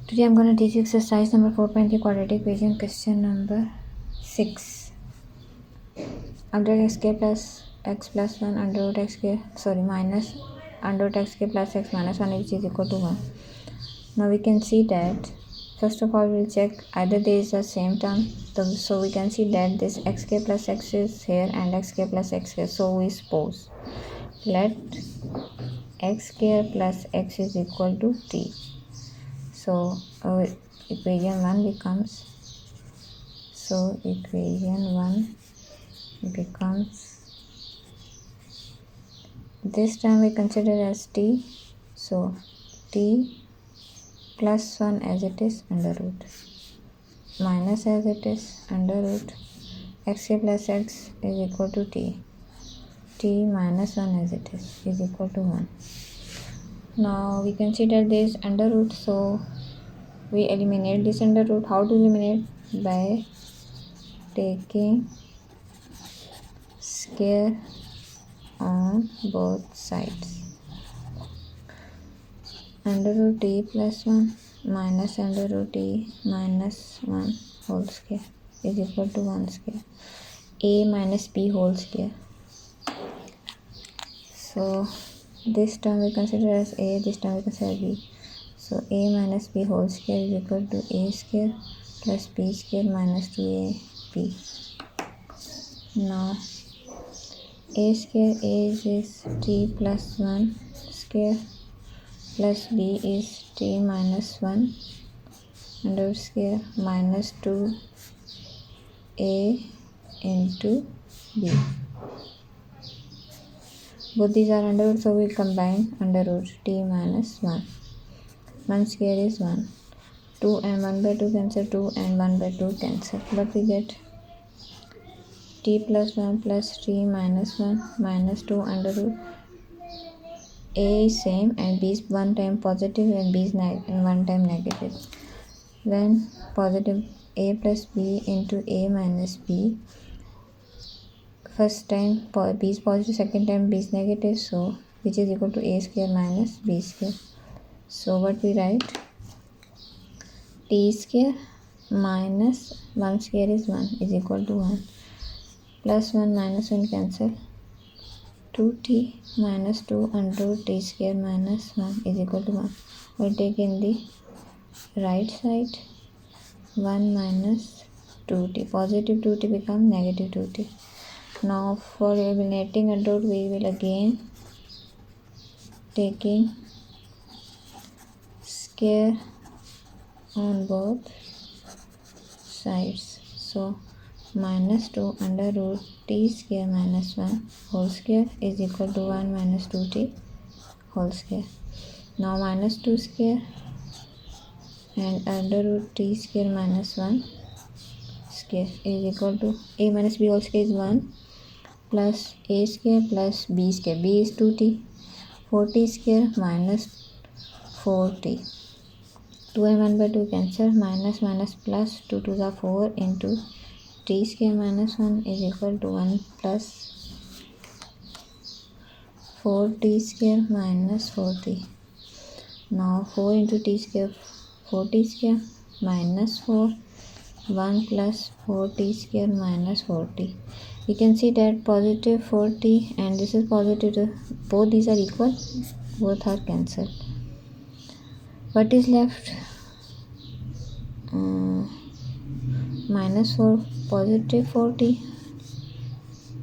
Today I'm going to teach you exercise number 4.3 quadratic equation, question number 6. Under xk plus x plus 1 under root xk minus under root xk plus x minus 1 which is equal to 1. Now we can see that first of all we'll check either there is the same term. So we can see that this xk plus x is here and xk plus x here. So we suppose let x square plus x is equal to t. So equation 1 becomes this term we consider as t. So t plus 1 as it is under root minus as it is under root xk plus x is equal to t minus 1 as it is equal to 1. Now we consider this under root, so we eliminate this under root. How to eliminate? By taking square on both sides. Under root t plus 1 minus under root t minus 1 whole square is equal to 1 square. A minus b whole square. So this term we consider as a, this term we consider b. So a minus b whole square is equal to a square plus b square minus 2ab. Now a square is t plus 1 square plus b is t minus 1 under root square minus 2a into b. Both these are under root, so we combine under root t minus 1. 1 square is 1. 2 and 1 by 2 cancel, 2 and 1 by 2 cancel. But we get t plus 1 plus t minus 1 minus 2 under root. A is same and b is one time positive and b is one time negative. Then positive a plus b into a minus b. First time b is positive, second time b is negative, so which is equal to a square minus b square. So what we write? T square minus 1 square is 1 is equal to 1 plus 1 minus 1 cancel. 2t minus 2 under root t square minus 1 is equal to 1. We'll take in the right side 1 minus 2t. Positive 2t become negative 2t. Now for eliminating under root we will again taking square on both sides. So minus 2 under root t square minus 1 whole square is equal to 1 minus 2t whole square. Now minus 2 square and under root t square minus 1 square is equal to a minus b whole square is 1 plus a square plus b square. B is 2t. 4t square minus 4t. 2 and 1 by 2 cancel, minus minus plus 2 to the 4 into t square minus 1 is equal to 1 plus 4t square minus 4t. Now 4 into t square 4t square minus 4 1 plus 4t square minus 4t. You can see that positive 4t and this is positive, both these are equal, both are cancelled. What is left? Minus 4 positive 4t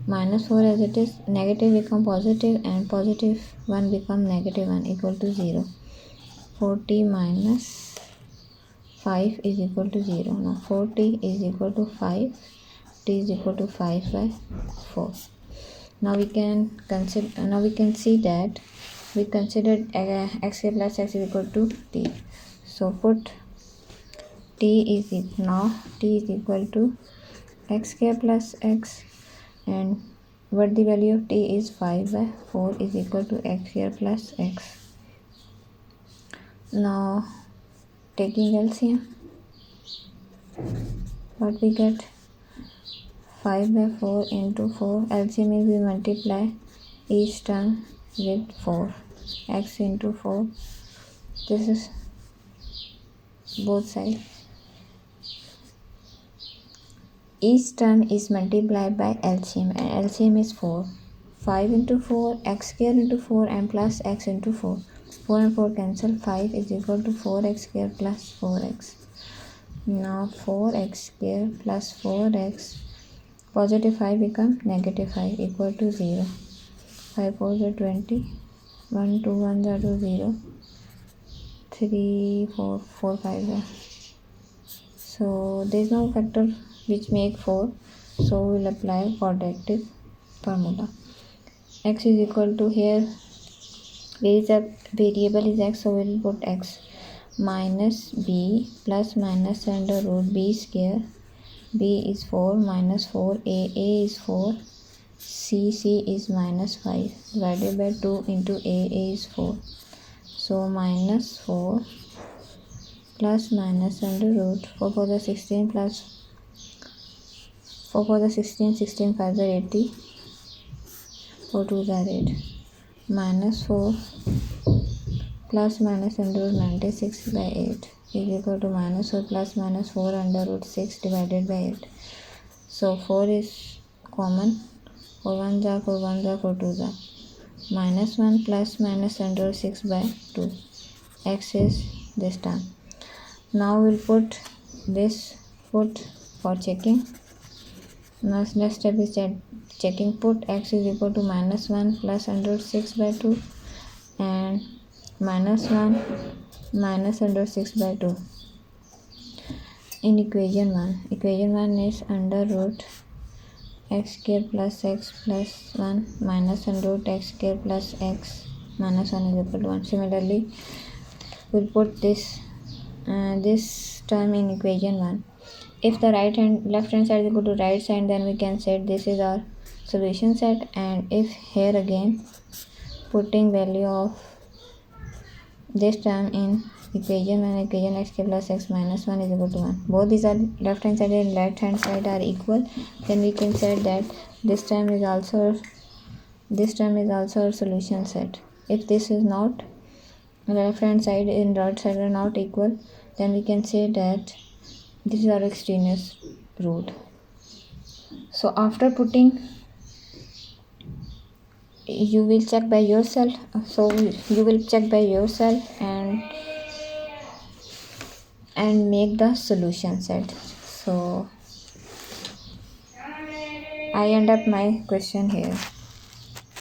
minus 4 as it is, negative become positive and positive 1 become negative 1 equal to 0. 4t minus 5 is equal to 0. Now 4t is equal to 5, t is equal to 5 by 4. Now we can consider. Now we can see that we considered x plus x is equal to t. So put t is equal to x square plus x, and what the value of t is 5 by 4 is equal to x square plus x. Now taking LCM, what we get? 5 by 4 into 4. LCM is we multiply each term with 4. X into 4 This is both sides. Each term is multiplied by LCM, and LCM is 4. 5 into 4, x square into 4, and plus x into 4. 4 and 4 cancel. 5 is equal to 4x square plus 4x. Now 4x square plus 4x, positive 5 become negative 5, equal to 0. 5 4 are 20, 1 2 1 are 2 0, 3 4 4 5 are. So there is no factor which make 4, so we will apply quadratic formula. X is equal to, here where is a variable is x, so we will put x minus b plus minus under root b square. B is 4 minus 4, a is 4, c is minus 5, divided by 2 into a is 4. So minus 4 plus minus under root 4 for the 16 plus 4 for the 16, 16 5 are 80, 4 2s are 8, minus 4 plus minus under root 96 by 8 is equal to minus 4 plus minus 4 under root 6 divided by 8. So 4 is common, 4 1s are 4 1s are 4 2s are, minus 1 plus minus under root 6 by 2. X is this term. Now we'll put this, put for checking. Now next step is checking. Put x is equal to minus 1 plus under root 6 by 2 and minus 1 minus under 6 by 2 in equation 1. Equation 1 is under root x square plus x plus 1 minus under root x square plus x minus 1 is equal to 1. Similarly, we'll put this term in equation 1. If the left hand side is equal to right side, then we can say this is our solution set. And if here again putting value of this term in equation 1, equation x square plus x minus 1 is equal to 1. Both these are left hand side and right hand side are equal. Then we can say that this term is also a solution set. If this is not, left hand side and right side are not equal, then we can say that this is our extraneous root. So after putting, you will check by yourself. So you will check by yourself and make the solution set. So I end up my question here.